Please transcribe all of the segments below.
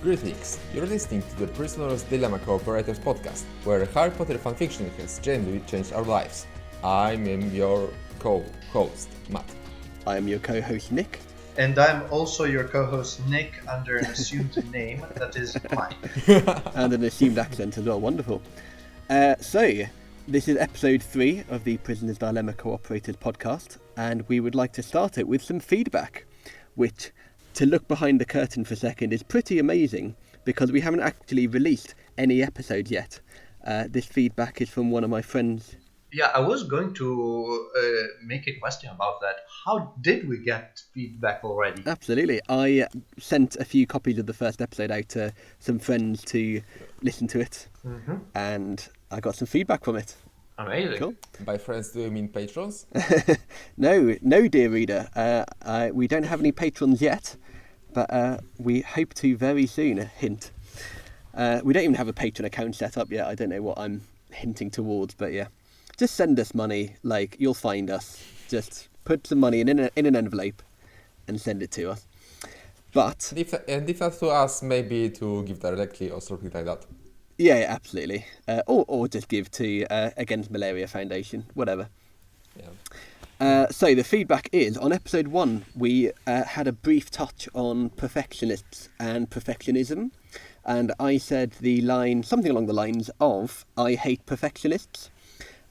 Greetings, you're listening to the Prisoner's Dilemma Co-operative podcast, where Harry Potter fanfiction has genuinely changed our lives. I'm your co-host, Matt. I am your co-host, Nick. And I'm also your co-host, Nick, under an assumed name, that is Mike. And an assumed accent as well, wonderful. So, this is episode 3 of the Prisoner's Dilemma Co-operative podcast, and we would like to start it with some feedback, which, to look behind the curtain for a second, is pretty amazing, because we haven't actually released any episodes yet. This feedback is from one of my friends. Yeah, I was going to make a question about that. How did we get feedback already? Absolutely. I sent a few copies of the first episode out to some friends to listen to it, and I got some feedback from it. Amazing. Cool. By friends, do you mean patrons? No, dear reader. We don't have any patrons yet, but we hope to very soon. Hint. We don't even have a Patreon account set up yet. I don't know what I'm hinting towards, but yeah. Just send us money, you'll find us. Just put some money in an envelope and send it to us. But And if that's to us, maybe to give directly or something like that. yeah, absolutely. Or just give to Against Malaria Foundation, whatever. Yeah. So the feedback is, on episode 1, we had a brief touch on perfectionists and perfectionism. And I said the line, something along the lines of, I hate perfectionists.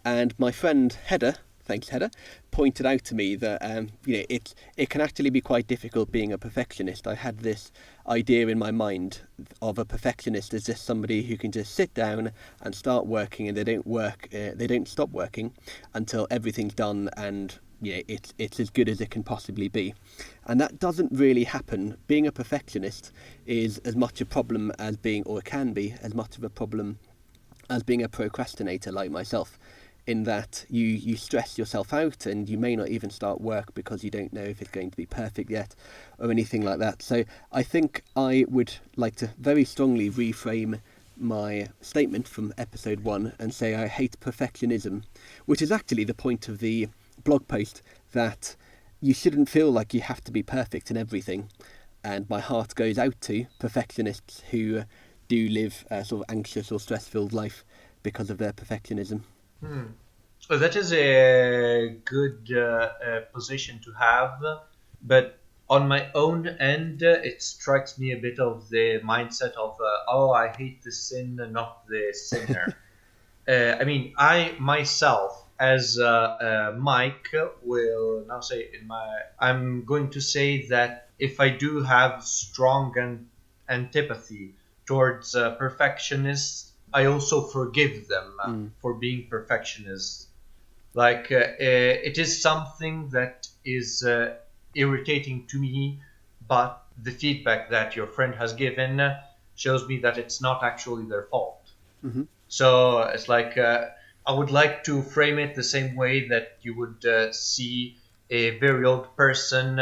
And my friend Hedda, thanks Hedda, pointed out to me that it can actually be quite difficult being a perfectionist. I had this idea in my mind of a perfectionist as just somebody who can just sit down and start working, and they don't stop working until everything's done and it's as good as it can possibly be. And that doesn't really happen. Being a perfectionist is as much a problem as can be as much of a problem as being a procrastinator like myself, in that you stress yourself out and you may not even start work because you don't know if it's going to be perfect yet or anything like that. So I think I would like to very strongly reframe my statement from episode 1 and say I hate perfectionism, which is actually the point of the blog post, that you shouldn't feel like you have to be perfect in everything. And my heart goes out to perfectionists who do live a sort of anxious or stress-filled life because of their perfectionism. Well, that is a good position to have, but on my own end, it strikes me a bit of the mindset of, I hate the sin, not the sinner. I myself, as Mike, will now say I'm going to say that if I do have strong antipathy towards perfectionists, I also forgive them for being perfectionists. It is something that is irritating to me, but the feedback that your friend has given shows me that it's not actually their fault. Mm-hmm. So it's I would like to frame it the same way that you would see a very old person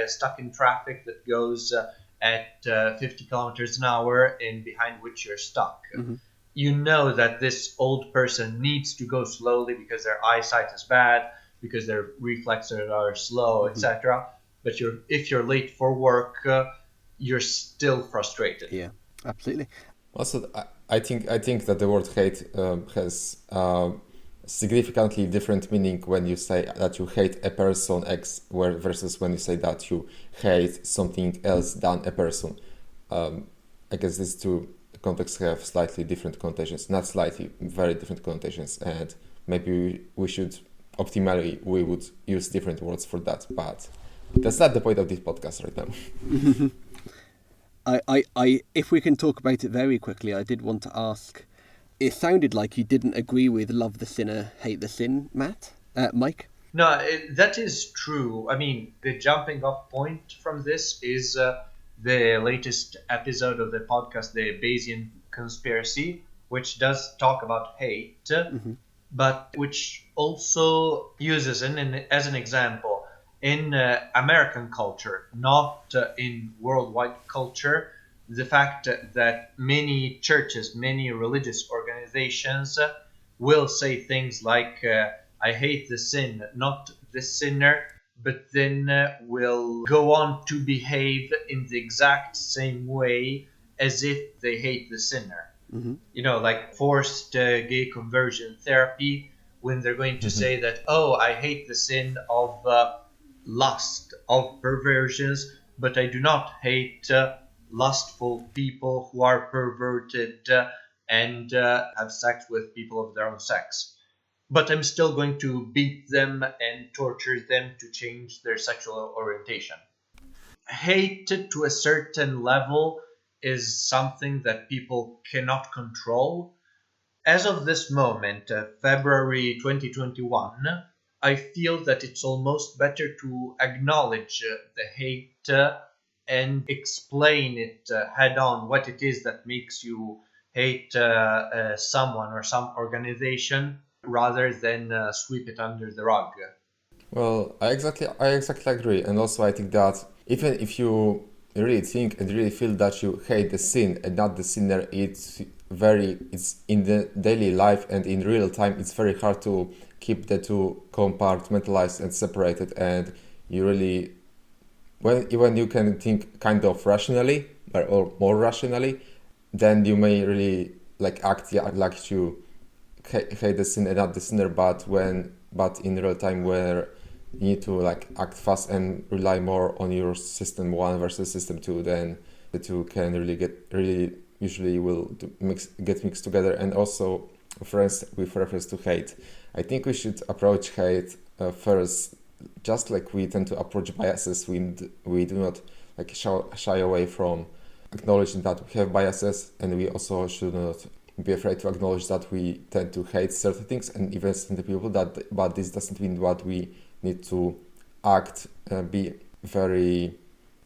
stuck in traffic that goes at 50 kilometers an hour and behind which you're stuck. Mm-hmm. You know that this old person needs to go slowly because their eyesight is bad, because their reflexes are slow, etc. But if you're late for work, you're still frustrated. Yeah, absolutely. Also, I think that the word hate has significantly different meaning when you say that you hate a person X versus when you say that you hate something else than a person. I guess these two contexts have slightly different connotations, not slightly, very different connotations, and maybe optimally we would use different words for that, but that's not the point of this podcast right now. I if we can talk about it very quickly, I did want to ask, it sounded like you didn't agree with love the sinner, hate the sin, Mike? No, that is true. The jumping off point from this is the latest episode of the podcast, the Bayesian Conspiracy, which does talk about hate, but which also uses as an example in American culture, not in worldwide culture, the fact that many churches, many religious organizations will say things like, I hate the sin, not the sinner, but then will go on to behave in the exact same way as if they hate the sinner. Like forced gay conversion therapy, when they're going to say that, oh, I hate the sin of lust, of perversions, but I do not hate lustful people who are perverted and have sex with people of their own sex. But I'm still going to beat them and torture them to change their sexual orientation. Hate to a certain level is something that people cannot control. As of this moment, February 2021, I feel that it's almost better to acknowledge the hate and explain it head on, what it is that makes you hate someone or some organization, rather than sweep it under the rug. Well, I exactly agree, and also I think that even if you really think and really feel that you hate the sin and not the sinner, it's in the daily life and in real time, it's very hard to keep the two compartmentalized and separated, and you really, when you can think kind of rationally or more rationally, then you may really like act like you hate the sin and not the sinner, but in real time where you need to like act fast and rely more on your system 1 versus system 2, then the two can really usually will get mixed together. And also with reference to hate, I think we should approach hate first just like we tend to approach biases. We do not like shy away from acknowledging that we have biases, and we also should not be afraid to acknowledge that we tend to hate certain things and even certain people. But this doesn't mean that we need to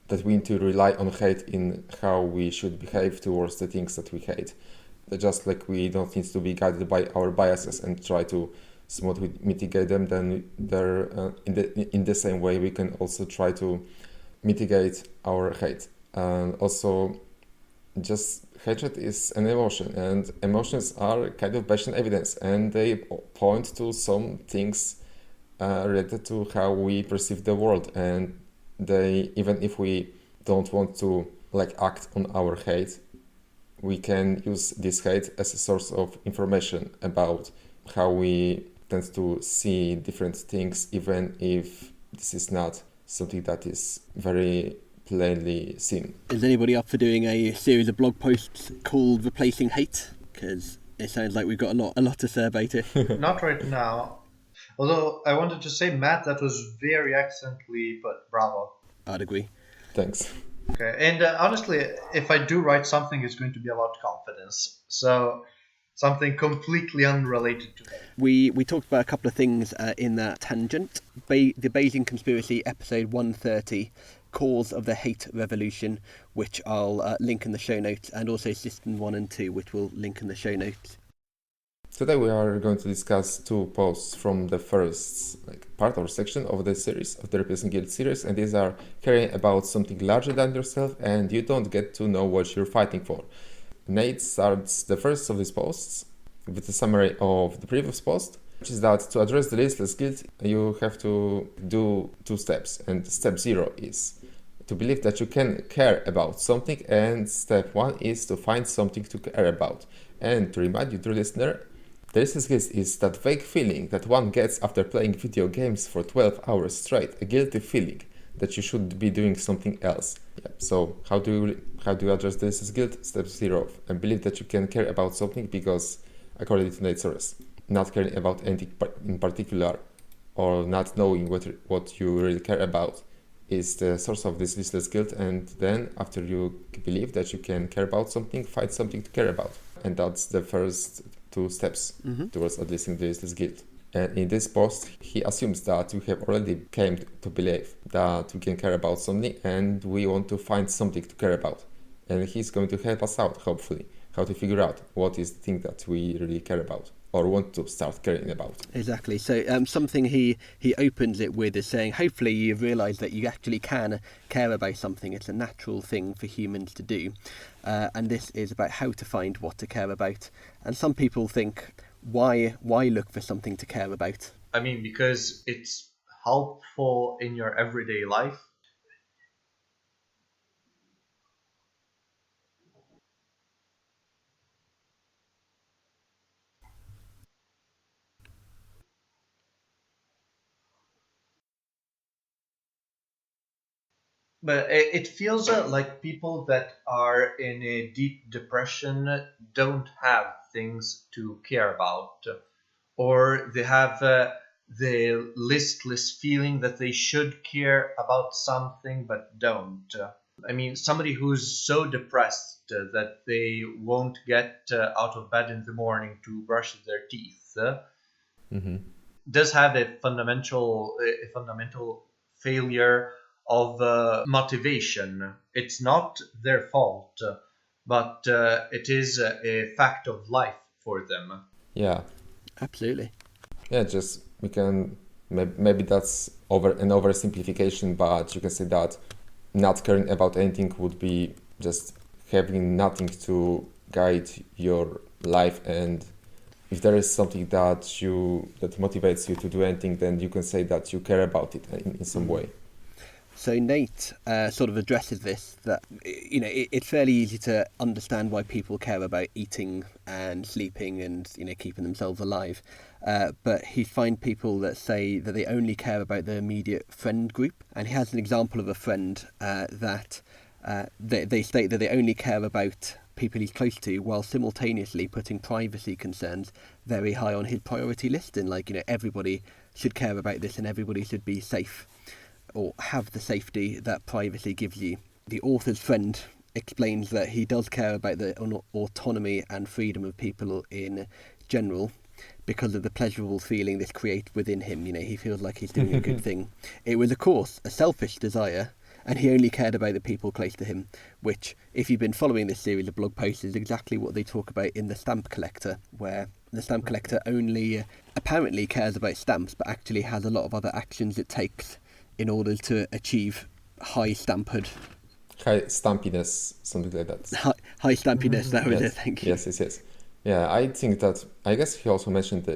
that we need to rely on hate in how we should behave towards the things that we hate. Just like we don't need to be guided by our biases and try to somewhat mitigate them, then in the same way we can also try to mitigate our hate. And also, just hatred is an emotion, and emotions are kind of based on evidence, and they point to some things related to how we perceive the world. And they, even if we don't want to like act on our hate, we can use this hate as a source of information about how we tend to see different things, even if this is not something that is very plainly seen. Is anybody up for doing a series of blog posts called Replacing Hate? Because it sounds like we've got a lot to say about it. Not right now. Although I wanted to say, Matt, that was very excellently put. Bravo. I'd agree. Thanks. Okay, and honestly, if I do write something, it's going to be about confidence. So something completely unrelated to that. We talked about a couple of things in that tangent. The Bayesian Conspiracy, episode 130, Cause of the Hate Revolution, which I'll link in the show notes, and also System 1 and 2, which we'll link in the show notes. Today we are going to discuss two posts from the first part or section of the series, of the Replacing Guilt series, and these are caring about something larger than yourself and you don't get to know what you're fighting for. Nate starts the first of these posts with a summary of the previous post, which is that to address the listless guilt, you have to do 2 steps, and step 0 is to believe that you can care about something, and step 1 is to find something to care about. And to remind you, dear listener, the listless guilt is that vague feeling that one gets after playing video games for 12 hours straight, a guilty feeling that you should be doing something else. So how do you address the listless guilt? Step 0, and believe that you can care about something, because according to Nate Soares, not caring about anything in particular or not knowing what you really care about is the source of this listless guilt. And then after you believe that you can care about something, find something to care about. And that's the first 2 steps towards addressing the listless guilt. And in this post, he assumes that we have already came to believe that we can care about something and we want to find something to care about. And he's going to help us out, hopefully, how to figure out what is the thing that we really care about or want to start caring about. Exactly. So something he opens it with is saying, hopefully you've realised that you actually can care about something. It's a natural thing for humans to do. And this is about how to find what to care about. And some people think, why look for something to care about? I mean, because it's helpful in your everyday life. But it feels like people that are in a deep depression don't have things to care about, or they have the listless feeling that they should care about something but don't. I mean, somebody who's so depressed that they won't get out of bed in the morning to brush their teeth does have a fundamental failure of motivation. It's not their fault, but it is a fact of life for them. Yeah. Absolutely. Yeah, just we can maybe that's an oversimplification, but you can say that not caring about anything would be just having nothing to guide your life, and if there is something that motivates you to do anything, then you can say that you care about it in some way. So Nate sort of addresses this, that it's fairly easy to understand why people care about eating and sleeping and keeping themselves alive, but he finds people that say that they only care about their immediate friend group, and he has an example of a friend that they state that they only care about people he's close to, while simultaneously putting privacy concerns very high on his priority list, and everybody should care about this and everybody should be safe or have the safety that privacy gives you. The author's friend explains that he does care about the autonomy and freedom of people in general because of the pleasurable feeling this creates within him. He feels like he's doing a good thing. It was, of course, a selfish desire, and he only cared about the people close to him, which, if you've been following this series of blog posts, is exactly what they talk about in The Stamp Collector, where the stamp collector only apparently cares about stamps, but actually has a lot of other actions it takes in order to achieve high stamphood. High stampiness, something like that. High stampiness, that was Yes. it, thank you. Yes. Yeah, I think that, I guess he also mentions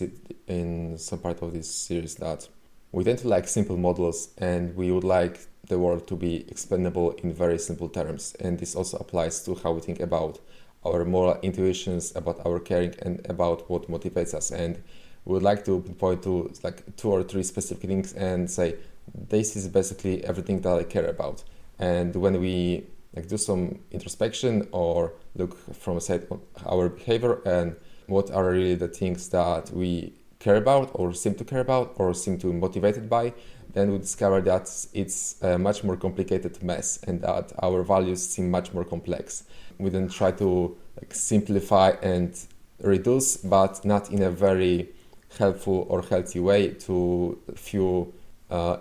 it in some part of this series, that we tend to like simple models and we would like the world to be explainable in very simple terms. And this also applies to how we think about our moral intuitions, about our caring, and about what motivates us. And we would like to point to like 2 or 3 specific things and say, this is basically everything that I care about. And when we do some introspection or look from a side on our behavior and what are really the things that we care about or seem to care about or seem to be motivated by, then we discover that it's a much more complicated mess and that our values seem much more complex. We then try to simplify and reduce, but not in a very helpful or healthy way, to few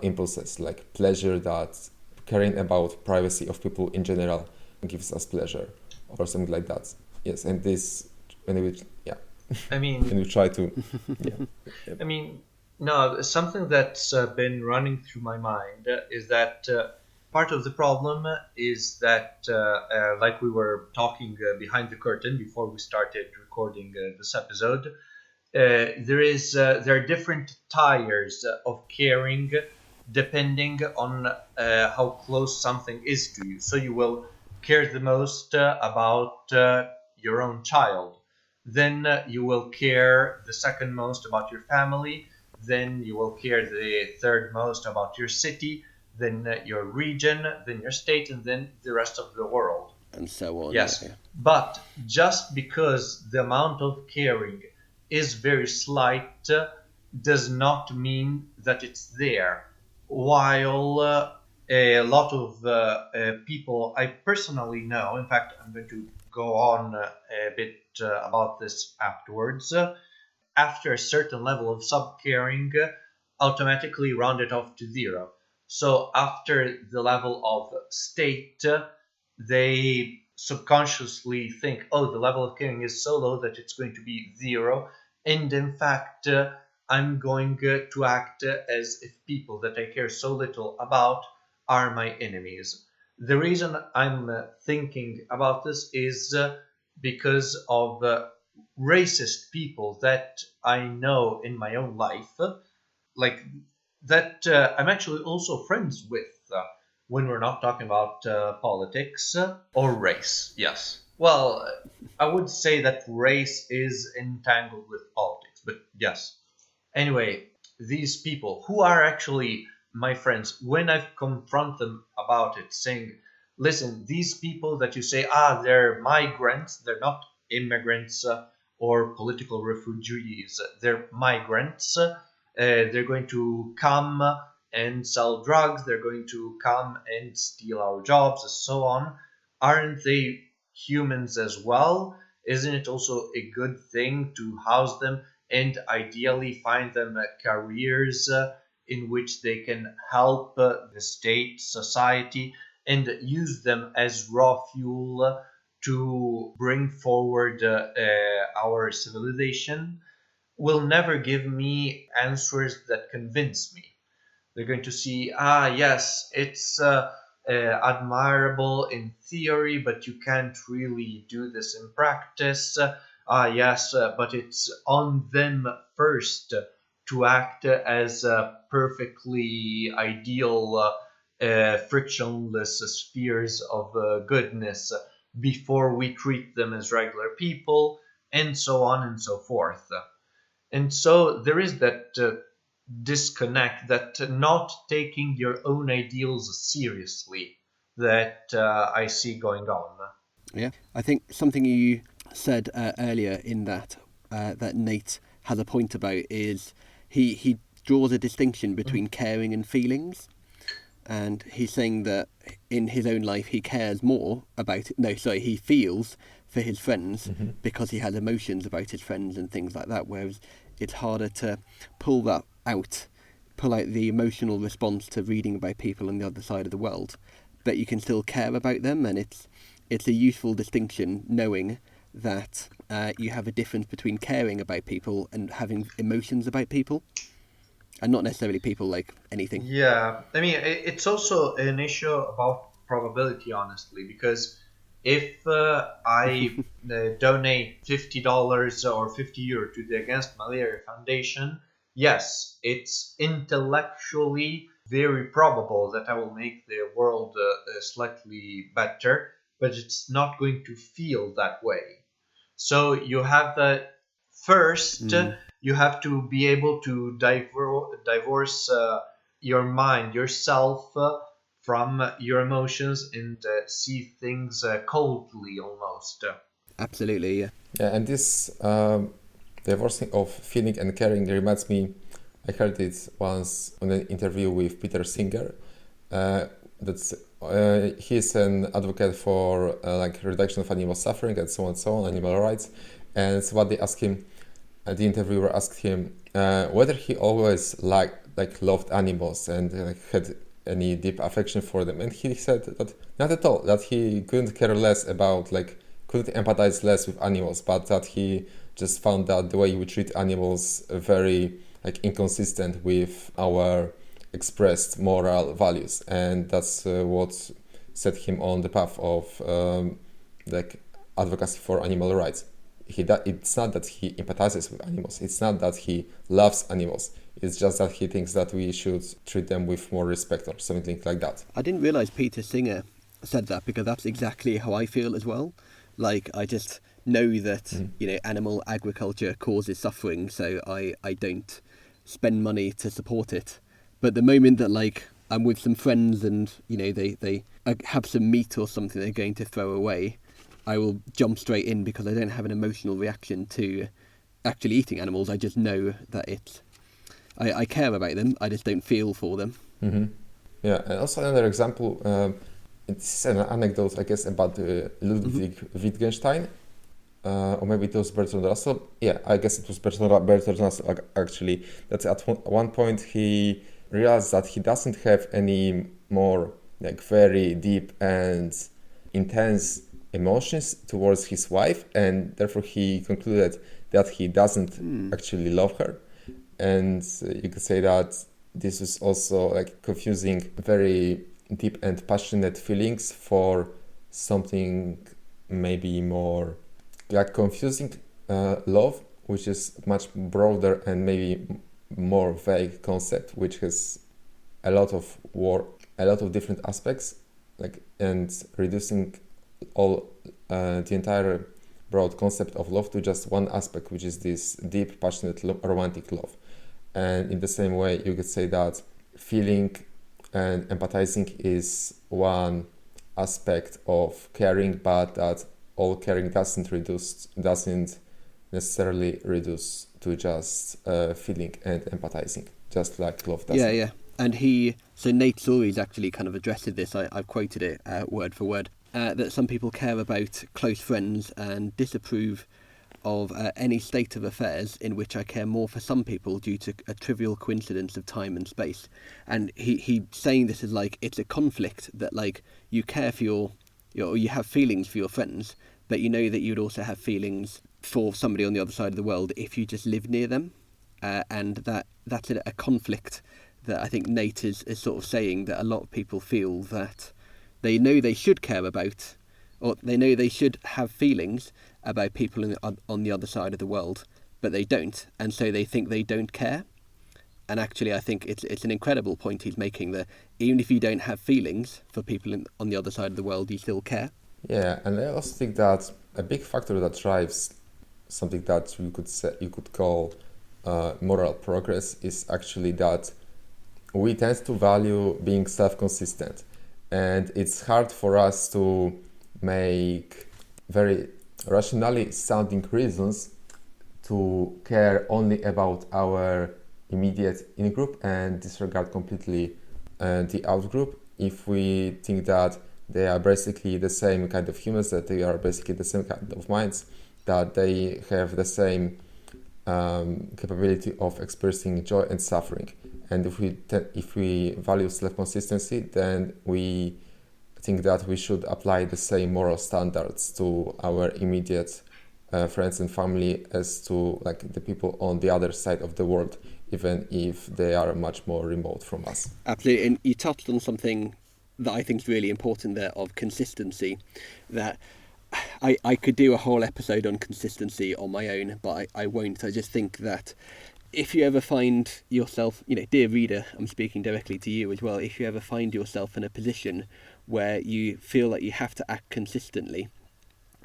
impulses like pleasure, that caring about privacy of people in general gives us pleasure or something like that. Yes, and this when we when we try to no, something that's been running through my mind is that part of the problem is that, like we were talking behind the curtain before we started recording this episode, there are different tiers of caring depending on how close something is to you. So you will care the most about your own child. Then you will care the second most about your family. Then you will care the third most about your city. Then your region. Then your state. And then the rest of the world. And so on. Yes. Yeah. But just because the amount of caring is very slight does not mean that it's there. While a lot of people I personally know, in fact, I'm going to go on a bit about this afterwards, after a certain level of sub-caring, automatically round it off to 0. So after the level of state, they subconsciously think, oh, the level of caring is so low that it's going to be 0. And in fact, I'm going to act as if people that I care so little about are my enemies. The reason I'm thinking about this is because of racist people that I know in my own life, like that I'm actually also friends with when we're not talking about politics or race. Yes. Well, I would say that race is entangled with politics, but yes. Anyway, these people who are actually my friends, when I've confront them about it, saying, listen, these people that you say, they're migrants, they're not immigrants or political refugees, they're migrants. They're going to come and sell drugs, they're going to come and steal our jobs, and so on. Aren't they humans as well? Isn't it also a good thing to house them and ideally find them careers in which they can help the state, society, and use them as raw fuel to bring forward our civilization? Will never give me answers that convince me. They're going to see, yes, it's admirable in theory, but you can't really do this in practice. Yes, but it's on them first to act as perfectly ideal, frictionless spheres of goodness before we treat them as regular people, and so on and so forth. And so there is that disconnect, that not taking your own ideals seriously, that I see going on. Yeah, I think something you said earlier in that that Nate has a point about is he draws a distinction between caring and feelings, and he's saying that in his own life he cares more about he feels for his friends because he has emotions about his friends and things like that, whereas it's harder to pull out the emotional response to reading about people on the other side of the world, but you can still care about them, and it's a useful distinction knowing that you have a difference between caring about people and having emotions about people, and not necessarily people like anything. Yeah, I mean, it's also an issue about probability, honestly, because if I donate $50 or €50 to the Against Malaria Foundation, yes, it's intellectually very probable that I will make the world slightly better, but it's not going to feel that way. So you have first, you have to be able to divorce your mind, yourself, from your emotions, and see things coldly almost. Absolutely, yeah. Yeah, and this divorcing of feeling and caring reminds me, I heard it once on an interview with Peter Singer. He's an advocate for reduction of animal suffering and so on, animal rights. And so what they asked him, the interviewer asked him whether he always loved animals and had any deep affection for them, and he said that not at all, that he couldn't care less about couldn't empathize less with animals, but that he just found that the way we treat animals very inconsistent with our expressed moral values, and that's what set him on the path of advocacy for animal rights. It's not that he empathizes with animals, it's not that he loves animals, it's just that he thinks that we should treat them with more respect or something like that. I didn't realise Peter Singer said that, because that's exactly how I feel as well. I just know that animal agriculture causes suffering, so I don't spend money to support it. But the moment that I'm with some friends and they have some meat or something they're going to throw away, I will jump straight in, because I don't have an emotional reaction to actually eating animals. I just know that I care about them, I just don't feel for them. Mm-hmm. Yeah, and also another example, it's an anecdote, I guess, about Ludwig Wittgenstein, or maybe it was Bertrand Russell. Yeah, I guess it was Bertrand Russell, actually, that at one point he realized that he doesn't have any more very deep and intense emotions towards his wife, and therefore he concluded that he doesn't actually love her. And you could say that this is also confusing very deep and passionate feelings for something maybe more confusing love, which is much broader and maybe more vague concept, which has a lot of different aspects, and reducing all the entire broad concept of love to just one aspect, which is this deep, passionate, romantic love. And in the same way, you could say that feeling and empathizing is one aspect of caring, but that all caring doesn't necessarily reduce to just feeling and empathizing, just like love doesn't. Yeah. And so Nate Soares actually kind of addressed this. I've quoted it word for word, that some people care about close friends and disapprove of any state of affairs in which I care more for some people due to a trivial coincidence of time and space. And he saying this is like, it's a conflict that like you care for you have feelings for your friends, but you know that you'd also have feelings for somebody on the other side of the world if you just live near them. And that's a conflict that I think Nate is sort of saying, that a lot of people feel that they know they should care about, or they know they should have feelings about people on the other side of the world, but they don't, and so they think they don't care. And actually, I think it's an incredible point he's making, that even if you don't have feelings for people on the other side of the world, you still care. Yeah, and I also think that a big factor that drives something that you could call moral progress is actually that we tend to value being self-consistent, and it's hard for us to make very rationally sounding reasons to care only about our immediate in-group and disregard completely the out-group if we think that they are basically the same kind of humans, that they are basically the same kind of minds, that they have the same capability of experiencing joy and suffering. And if we value self-consistency, then we think that we should apply the same moral standards to our immediate friends and family as to like the people on the other side of the world, even if they are much more remote from us. Absolutely, and you touched on something that I think is really important there, of consistency. That I could do a whole episode on consistency on my own, but I won't. I just think that if you ever find yourself, dear reader, I'm speaking directly to you as well, if you ever find yourself in a position where you feel like you have to act consistently,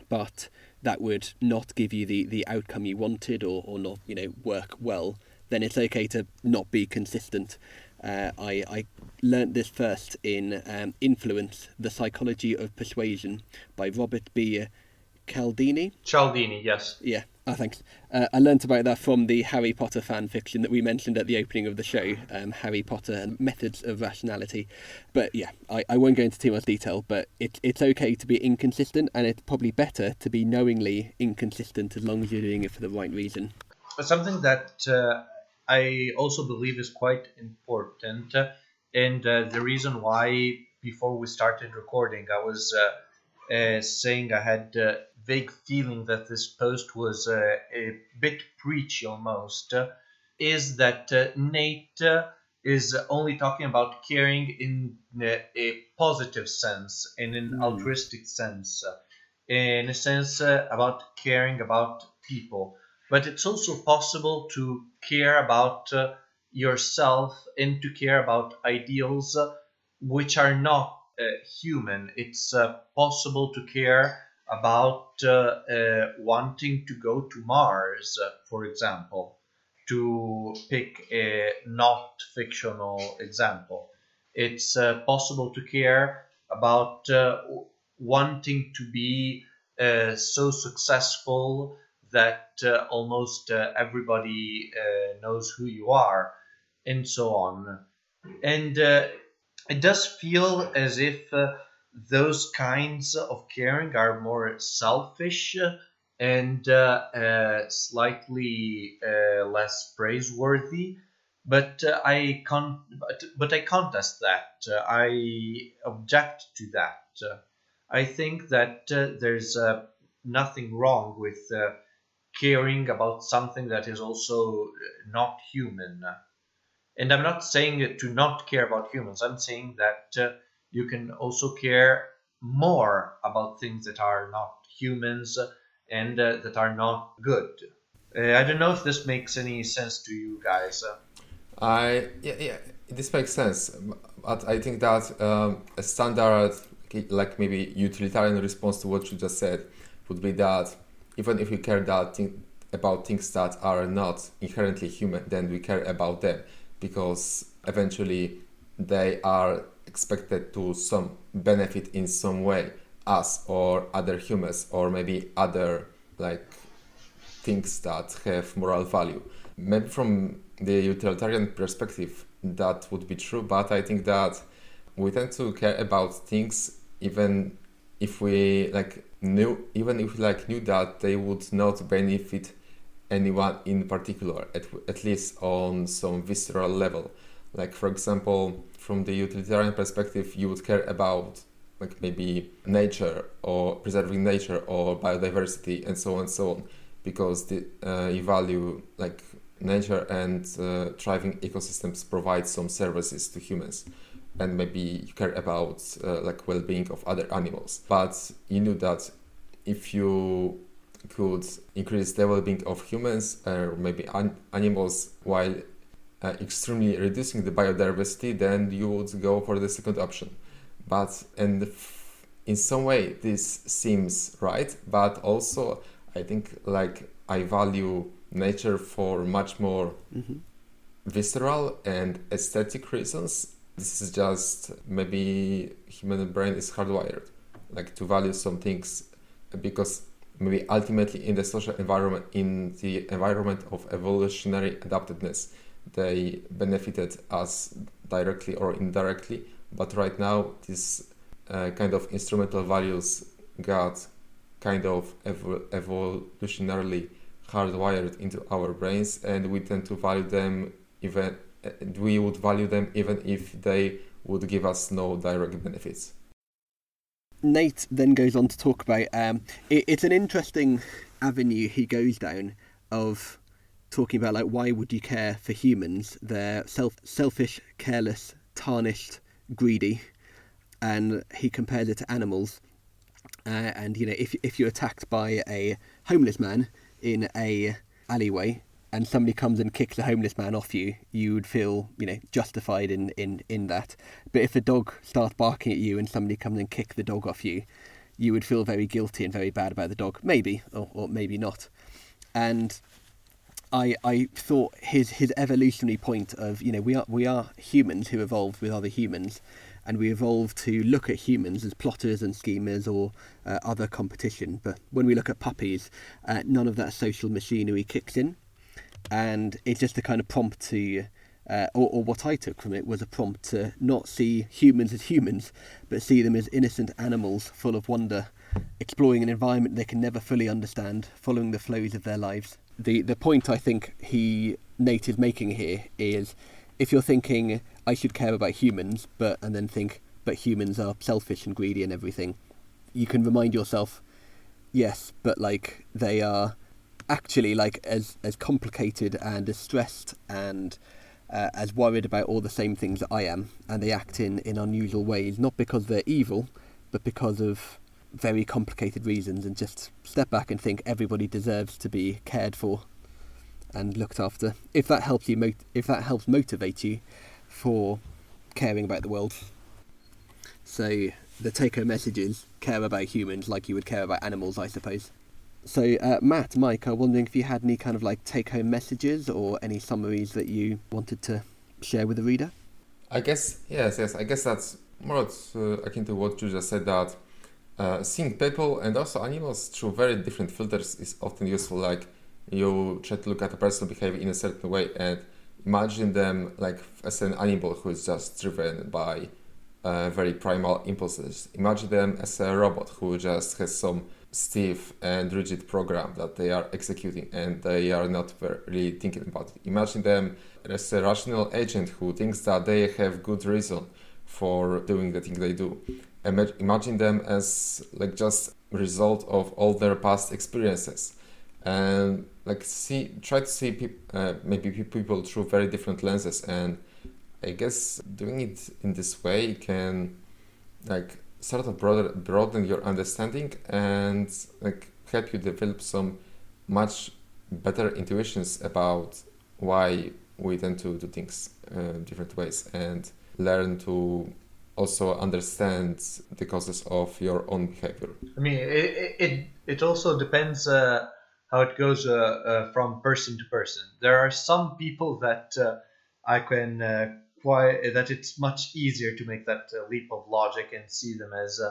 but that would not give you the outcome you wanted, or not, work well, then it's okay to not be consistent. I learnt this first in Influence, The Psychology of Persuasion by Robert B. Cialdini, yes. Yeah, thanks. I learnt about that from the Harry Potter fan fiction that we mentioned at the opening of the show, Harry Potter and Methods of Rationality. But yeah, I won't go into too much detail, but it's okay to be inconsistent, and it's probably better to be knowingly inconsistent as long as you're doing it for the right reason. But something that I also believe is quite important, and the reason why before we started recording I was saying I had a vague feeling that this post was a bit preachy almost, is that Nate is only talking about caring in a positive sense, in an altruistic sense, in a sense about caring about people. But it's also possible to care about yourself and to care about ideals which are not human. It's possible to care about wanting to go to Mars, for example, to pick a not fictional example. It's possible to care about wanting to be so successful that almost everybody knows who you are, and so on. And it does feel as if those kinds of caring are more selfish and slightly less praiseworthy. But I contest that. I object to that. I think that there's nothing wrong with caring about something that is also not human. And I'm not saying to not care about humans. I'm saying that you can also care more about things that are not humans and that are not good. I don't know if this makes any sense to you guys. Yeah, this makes sense, but I think that a standard, like maybe utilitarian response to what you just said, would be that even if we care about things that are not inherently human, then we care about them, because eventually they are expected to some benefit in some way us or other humans or maybe other like things that have moral value. Maybe from the utilitarian perspective that would be true, but I think that we tend to care about things even if we knew that they would not benefit anyone in particular, at least on some visceral level. Like for example, from the utilitarian perspective, you would care about like maybe nature or preserving nature or biodiversity and so on and so on, because you value like nature and thriving ecosystems provide some services to humans, and maybe you care about like well-being of other animals. But you knew that if you could increase the well-being of humans or maybe animals while extremely reducing the biodiversity, then you would go for the second option. But in some way this seems right, but also I think like I value nature for much more visceral and aesthetic reasons. This is just maybe human brain is hardwired like to value some things because maybe ultimately in the social environment, in the environment of evolutionary adaptedness, they benefited us directly or indirectly. But right now, these kind of instrumental values got kind of evolutionarily hardwired into our brains, and we tend to value them even we would value them even if they would give us no direct benefits. Nate then goes on to talk about it's an interesting avenue he goes down of talking about like why would you care for humans? They're selfish, careless, tarnished, greedy, and he compares it to animals. And you know, if you're attacked by a homeless man in a alleyway and somebody comes and kicks the homeless man off you, you would feel, you know, justified in that. But if a dog starts barking at you and somebody comes and kicks the dog off you, you would feel very guilty and very bad about the dog, maybe, or maybe not. And I thought his evolutionary point of, you know, we are humans who evolved with other humans, and we evolved to look at humans as plotters and schemers or other competition. But when we look at puppies, none of that social machinery kicks in. And it's just a kind of prompt to, or what I took from it was a prompt to not see humans as humans, but see them as innocent animals full of wonder, exploring an environment they can never fully understand, following the flows of their lives. The point I think Nate is making here is, if you're thinking I should care about humans, and then think but humans are selfish and greedy and everything, you can remind yourself, yes, but like they are actually like as complicated and as stressed and as worried about all the same things that I am, and they act in unusual ways, not because they're evil, but because of very complicated reasons. And just step back and think everybody deserves to be cared for and looked after. If that helps you, if that helps motivate you for caring about the world. So the take-home message is care about humans like you would care about animals, I suppose. So Matt, Mike, I'm wondering if you had any kind of like take-home messages or any summaries that you wanted to share with the reader? I guess, yes. I guess that's more akin to what you just said, that seeing people and also animals through very different filters is often useful. Like you try to look at a person behaving in a certain way and imagine them like as an animal who is just driven by very primal impulses. Imagine them as a robot who just has some stiff and rigid program that they are executing and they are not really thinking about it. Imagine them as a rational agent who thinks that they have good reason for doing the thing they do. Imagine them as like just result of all their past experiences, and like try to see maybe people through very different lenses. And I guess doing it in this way can like sort of broaden your understanding and like help you develop some much better intuitions about why we tend to do things different ways, and learn to also understand the causes of your own behavior. I mean, it also depends how it goes from person to person. There are some people that I can that it's much easier to make that leap of logic and see them as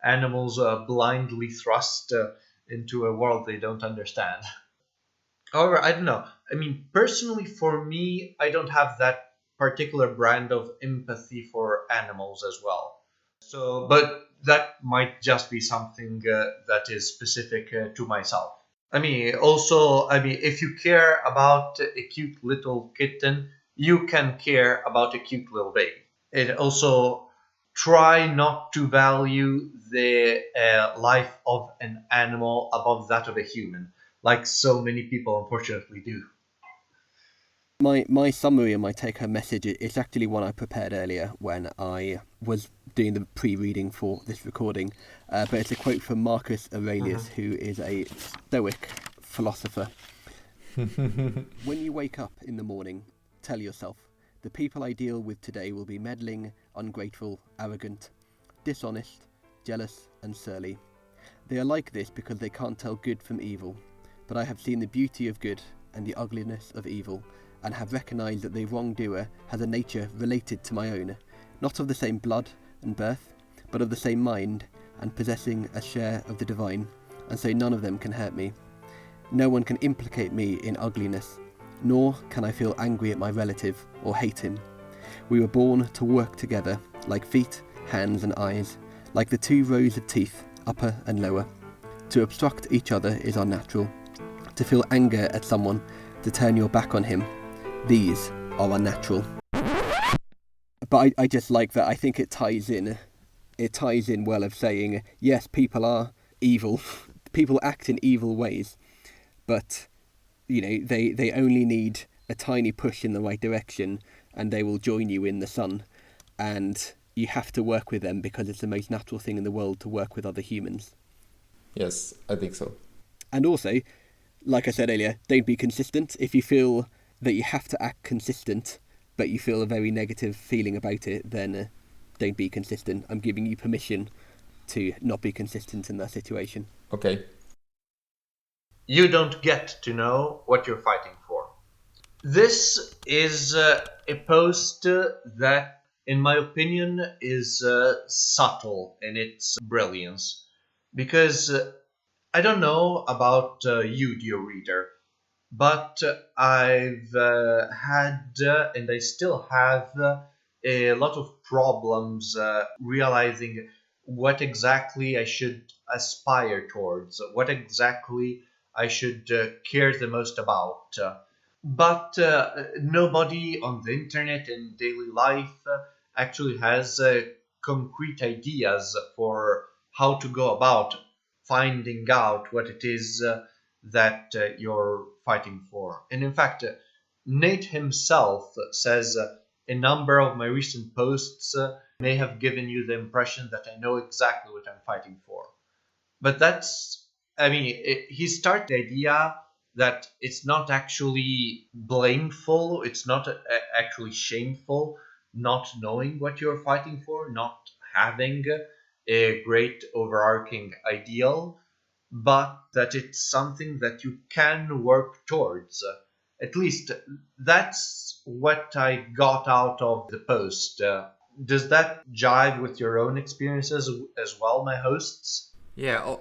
animals blindly thrust into a world they don't understand. However, I don't know. I mean, personally, for me, I don't have that particular brand of empathy for animals as well. So, but that might just be something that is specific to myself. I mean, also, if you care about a cute little kitten, you can care about a cute little baby. It also try not to value the life of an animal above that of a human, like so many people unfortunately do. My summary and my take-home message is actually one I prepared earlier when I was doing the pre-reading for this recording, but it's a quote from Marcus Aurelius, who is a Stoic philosopher. When you wake up in the morning, tell yourself, the people I deal with today will be meddling, ungrateful, arrogant, dishonest, jealous and surly. They are like this because they can't tell good from evil, but I have seen the beauty of good and the ugliness of evil, and have recognised that the wrongdoer has a nature related to my own, not of the same blood and birth, but of the same mind, and possessing a share of the divine, and so none of them can hurt me. No one can implicate me in ugliness, nor can I feel angry at my relative or hate him. We were born to work together, like feet, hands and eyes, like the two rows of teeth, upper and lower. To obstruct each other is unnatural. To feel anger at someone, to turn your back on him, these are unnatural. But I just like that. I think it ties in well of saying, yes, people are evil. People act in evil ways, but they only need a tiny push in the right direction and they will join you in the sun, and you have to work with them because it's the most natural thing in the world to work with other humans. Yes, I think so. And also, like I said earlier, don't be consistent. If you feel that you have to act consistent, but you feel a very negative feeling about it, then don't be consistent. I'm giving you permission to not be consistent in that situation. Okay. You don't get to know what you're fighting for. This is a post that, in my opinion, is subtle in its brilliance. Because I don't know about you, dear reader, but I've had, and I still have, a lot of problems realizing what exactly I should aspire towards, what exactly I should care the most about. But nobody on the internet and daily life actually has concrete ideas for how to go about finding out what it is that you're fighting for. And in fact, Nate himself says a number of my recent posts may have given you the impression that I know exactly what I'm fighting for. But he started the idea that it's not actually blameful, it's not actually shameful not knowing what you're fighting for, not having a great overarching ideal, but that it's something that you can work towards. At least that's what I got out of the post. Does that jive with your own experiences as well, my hosts? Yeah,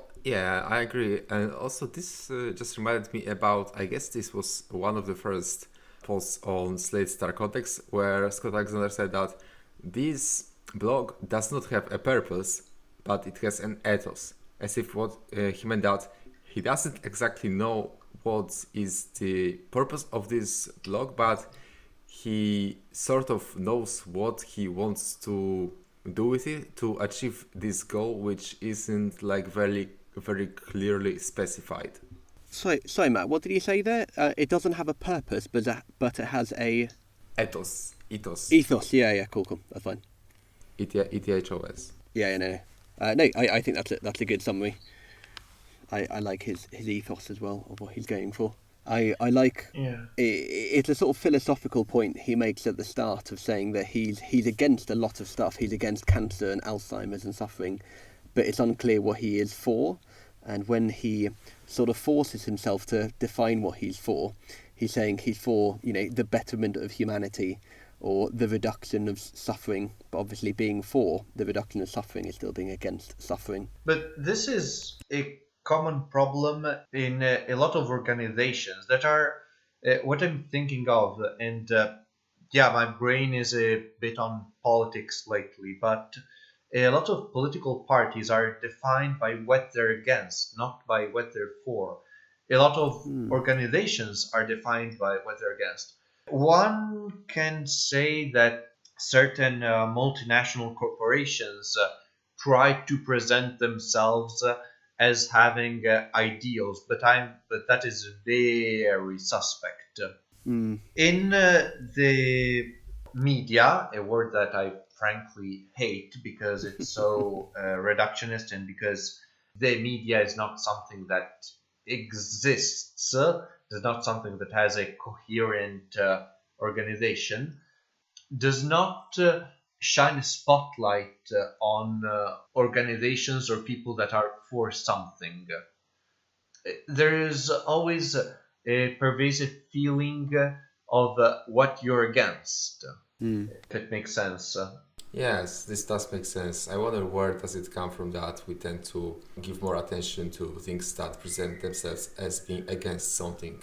I agree. And also this just reminded me about, I guess this was one of the first posts on Slate Star Context, where Scott Alexander said that this blog does not have a purpose, but it has an ethos. As if what he meant that he doesn't exactly know what is the purpose of this blog, but he sort of knows what he wants to do with it to achieve this goal, which isn't like very clearly specified. Sorry, Matt, what did you say there? It doesn't have a purpose, but it has a... Ethos. Ethos, yeah, cool, that's fine. ETHOS. Yeah, no. I think that's a good summary. I like his ethos as well, of what he's going for. I like... Yeah. It's a sort of philosophical point he makes at the start of saying that he's against a lot of stuff. He's against cancer and Alzheimer's and suffering, but it's unclear what he is for. And when he sort of forces himself to define what he's for, he's saying he's for, the betterment of humanity, or the reduction of suffering, but obviously being for the reduction of suffering is still being against suffering. But this is a common problem in a lot of organizations that are what I'm thinking of. And yeah, my brain is a bit on politics lately, but a lot of political parties are defined by what they're against, not by what they're for. A lot of organizations are defined by what they're against. One can say that certain multinational corporations try to present themselves as having ideals, but that is very suspect. In the media, a word that I frankly hate because it's so reductionist and because the media is not something that exists, is not something that has a coherent organization, does not shine a spotlight on organizations or people that are for something. There is always a pervasive feeling of what you're against. If it makes sense. Yes, this does make sense. I wonder where does it come from that we tend to give more attention to things that present themselves as being against something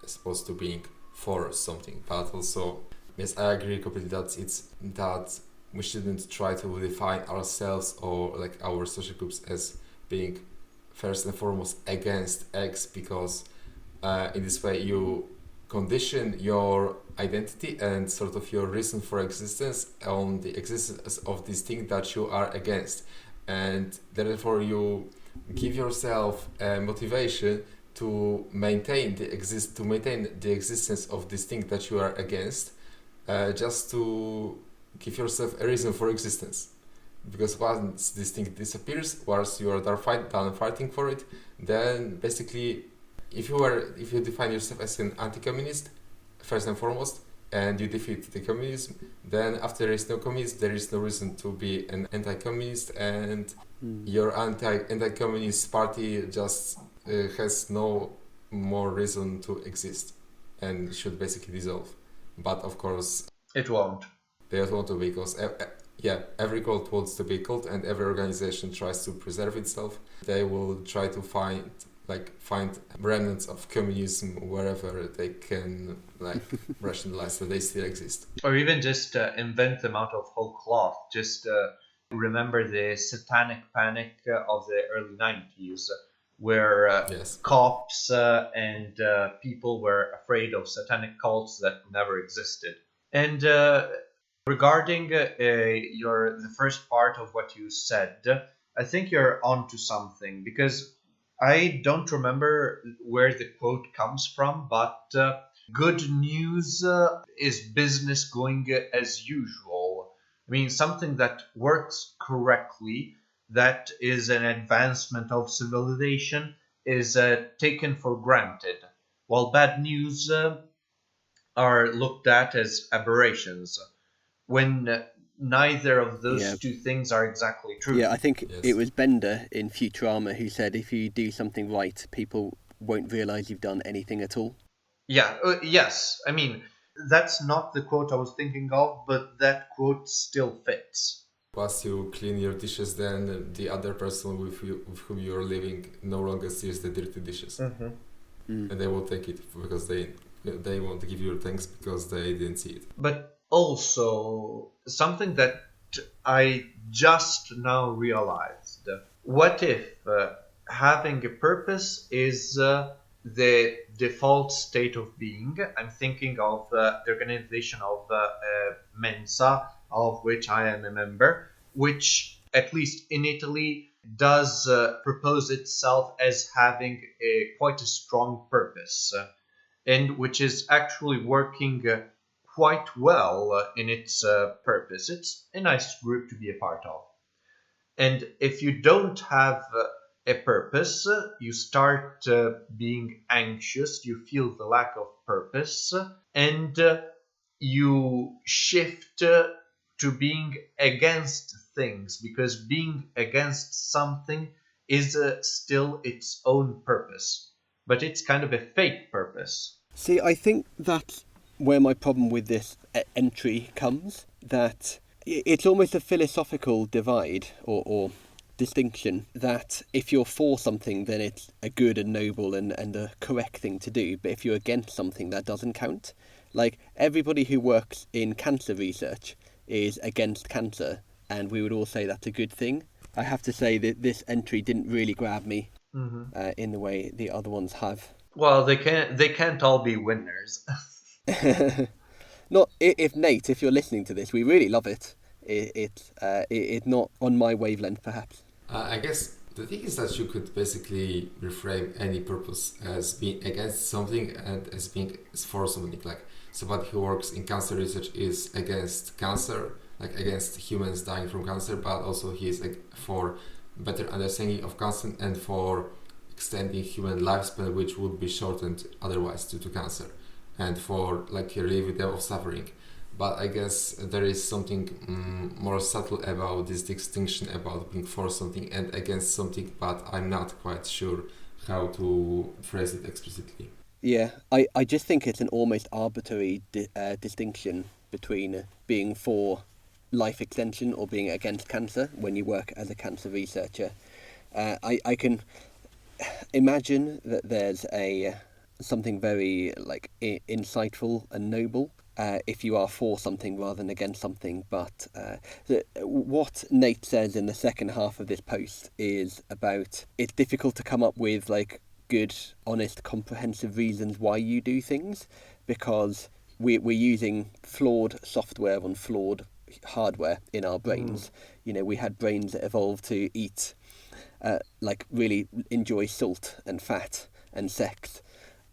as opposed to being for something. But also, yes, I agree completely that we shouldn't try to define ourselves or like our social groups as being first and foremost against X, because in this way you condition your identity and sort of your reason for existence on the existence of this thing that you are against, and therefore you give yourself a motivation to maintain the existence of this thing that you are against, just to give yourself a reason for existence. Because once this thing disappears, once you are done fighting for it, then basically if you define yourself as an anti-communist first and foremost, and you defeat the communism, then after there is no communism, there is no reason to be an anti-communist, and your anti-communist party just has no more reason to exist and should basically dissolve. But of course it won't. They don't want to be, because every cult wants to be a cult, and every organization tries to preserve itself. They will try to find remnants of communism wherever they can, rationalize that they still exist. Or even just invent them out of whole cloth. Just remember the satanic panic of the early 90s, where Yes. cops and people were afraid of satanic cults that never existed. And regarding the first part of what you said, I think you're onto something, because I don't remember where the quote comes from, but good news is business going as usual. I mean, something that works correctly, that is an advancement of civilization, is taken for granted, while bad news are looked at as aberrations, when neither of those two things are exactly true. Yeah, I think it was Bender in Futurama who said if you do something right, people won't realise you've done anything at all. Yeah, yes. I mean, that's not the quote I was thinking of, but that quote still fits. Once you clean your dishes, then the other person with whom you're living no longer sees the dirty dishes. Mm-hmm. And they will take it because they want to give you thanks because they didn't see it. But also, something that I just now realized. What if having a purpose is the default state of being? I'm thinking of the organization of Mensa, of which I am a member, which, at least in Italy, does propose itself as having quite a strong purpose, and which is actually working quite well in its purpose. It's a nice group to be a part of. And if you don't have a purpose, you start being anxious, you feel the lack of purpose, and you shift to being against things, because being against something is still its own purpose, but it's kind of a fake purpose. See, I think that where my problem with this entry comes, that it's almost a philosophical divide or distinction, that if you're for something, then it's a good and noble and a correct thing to do, but if you're against something, that doesn't count. Like, everybody who works in cancer research is against cancer, and we would all say that's a good thing. I have to say that this entry didn't really grab me in the way the other ones have. Well, they can't all be winners. Not if Nate, if you're listening to this, we really love it. It's not on my wavelength, perhaps. I guess the thing is that you could basically reframe any purpose as being against something and as being for something. Like, somebody who works in cancer research is against cancer, like against humans dying from cancer, but also he is like for better understanding of cancer and for extending human lifespan, which would be shortened otherwise due to cancer, and for like relieving them of suffering. But I guess there is something more subtle about this distinction about being for something and against something, but I'm not quite sure how to phrase it explicitly. Yeah, I just think it's an almost arbitrary distinction between being for life extension or being against cancer when you work as a cancer researcher. I can imagine that there's something very like insightful and noble if you are for something rather than against something. But what Nate says in the second half of this post is about it's difficult to come up with like good, honest, comprehensive reasons why you do things, because we're using flawed software on flawed hardware in our brains. You know, we had brains that evolved to eat, like really enjoy salt and fat and sex.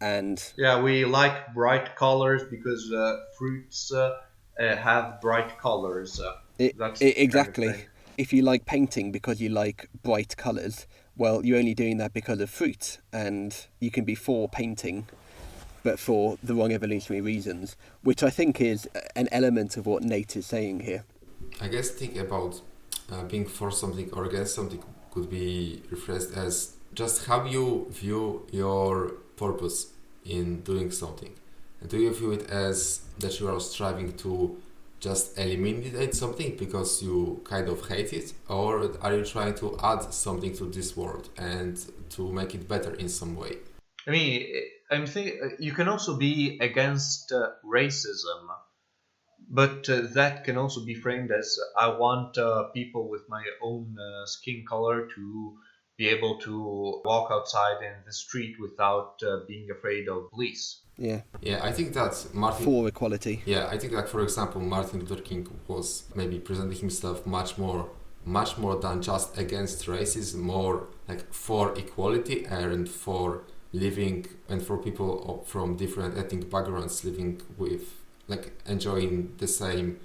And yeah, we like bright colors because fruits have bright colors. That's exactly. Kind of thing. If you like painting because you like bright colours, well, you're only doing that because of fruit, and you can be for painting, but for the wrong evolutionary reasons, which I think is an element of what Nate is saying here. I guess think about being for something or against something could be rephrased as just how you view your purpose in doing something. Do you view it as that you are striving to just eliminate something because you kind of hate it, or are you trying to add something to this world and to make it better in some way? I mean, I'm thinking you can also be against racism, but that can also be framed as I want people with my own skin color to be able to walk outside in the street without being afraid of police. Yeah. Yeah, I think that Martin... For equality. Yeah, I think that, for example, Martin Luther King was maybe presenting himself much more than just against racism, more like for equality and for living, and for people from different ethnic backgrounds living with, like, enjoying the same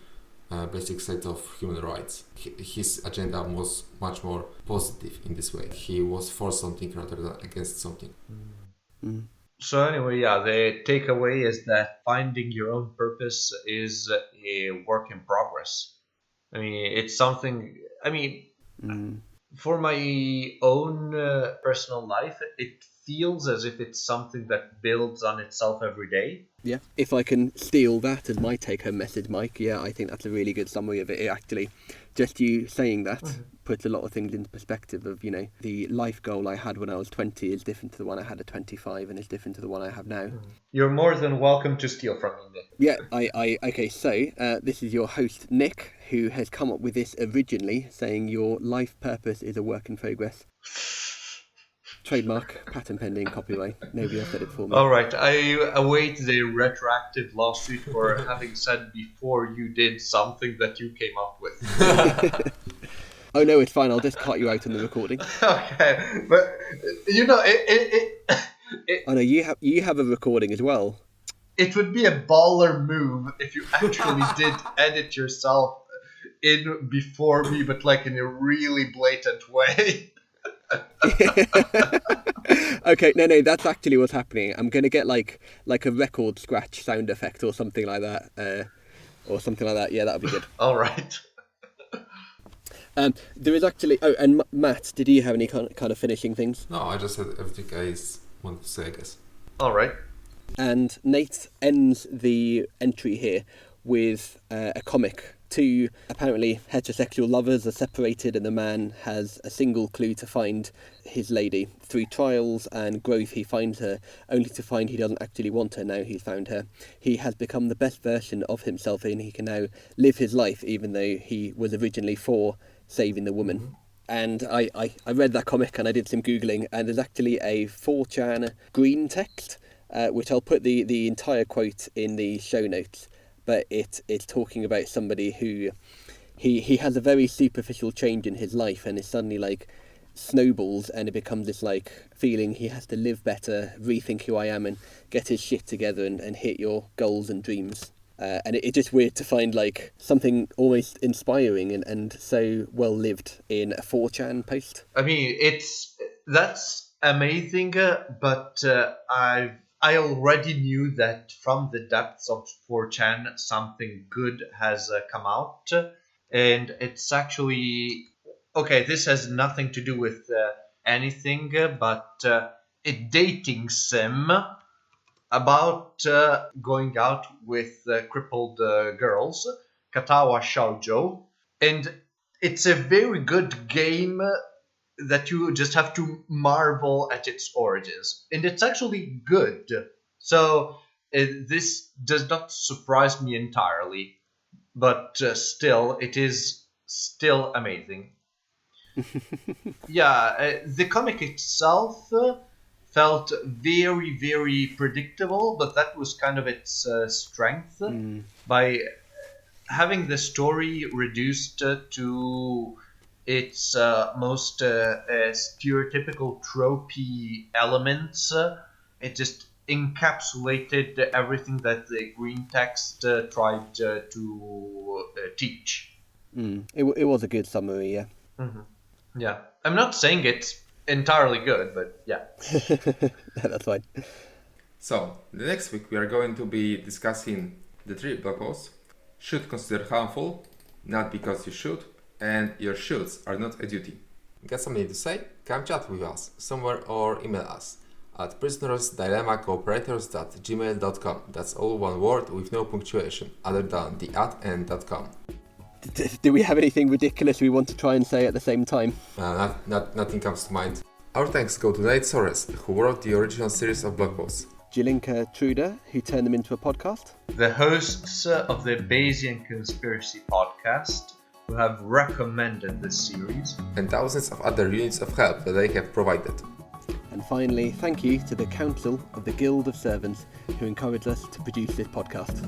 basic set of human rights. His agenda was much more positive in this way. He was for something rather than against something. So anyway, yeah, the takeaway is that finding your own purpose is a work in progress. I mean, it's something, for my own personal life, it feels as if it's something that builds on itself every day. Yeah. If I can steal that as my take-home message, Mike, yeah, I think that's a really good summary of it. It actually, just you saying that puts a lot of things into perspective of, you know, the life goal I had when I was 20 is different to the one I had at 25 and is different to the one I have now. You're more than welcome to steal from me, Nick. Yeah, okay, so this is your host, Nick, who has come up with this originally, saying your life purpose is a work in progress. Trademark, patent pending, copyright. Nobody else said it for me. All right, I await the retroactive lawsuit for having said before you did something that you came up with. Oh no, it's fine. I'll just cut you out in the recording. Okay, but you know, Oh no, you have a recording as well. It would be a baller move if you actually did edit yourself in before me, but like in a really blatant way. Okay, no, that's actually what's happening. I'm gonna get like a record scratch sound effect or something like that, Yeah, that'll be good. All right. There is actually. Oh, and Matt, did you have any kind of finishing things? No, I just said everything I wanted to say, I guess. All right. And Nate ends the entry here with a comic. Two apparently heterosexual lovers are separated, and the man has a single clue to find his lady. Through trials and growth, he finds her, only to find he doesn't actually want her now he's found her. He has become the best version of himself, and he can now live his life, even though he was originally for saving the woman. And I read that comic and I did some Googling, and there's actually a 4chan green text, which I'll put the entire quote in the show notes. But it's talking about somebody who he has a very superficial change in his life, and it suddenly like snowballs, and it becomes this like feeling he has to live better, rethink who I am, and get his shit together and hit your goals and dreams. And it's just weird to find like something almost inspiring and so well lived in a 4chan post. I mean, that's amazing, but I already knew that from the depths of 4chan something good has come out, and it's actually okay. This has nothing to do with anything, but a dating sim about going out with crippled girls, Katawa Shoujo, and it's a very good game that you just have to marvel at its origins, and it's actually good. So this does not surprise me entirely, but still, it is still amazing. Yeah, the comic itself felt very, very predictable, but that was kind of its strength. By having the story reduced to its most stereotypical tropey elements, it just encapsulated everything that the green text tried to teach. It was a good summary, yeah. Yeah, I'm not saying it's entirely good, but yeah. That's fine. So, the next week we are going to be discussing the 3 blog posts. Should consider harmful, not because you should, and your shoulds are not a duty. Got something to say? Come chat with us somewhere or email us at prisonersdilemma@cooperators.gmail.com. That's all one word with no punctuation other than the @ and .com. Do we have anything ridiculous we want to try and say at the same time? Nothing comes to mind. Our thanks go to Nate Soares, who wrote the original series of blog posts. Jilinka Truda, who turned them into a podcast. The hosts of the Bayesian Conspiracy podcast, who have recommended this series. And thousands of other units of help that they have provided. And finally, thank you to the Council of the Guild of Servants, who encouraged us to produce this podcast.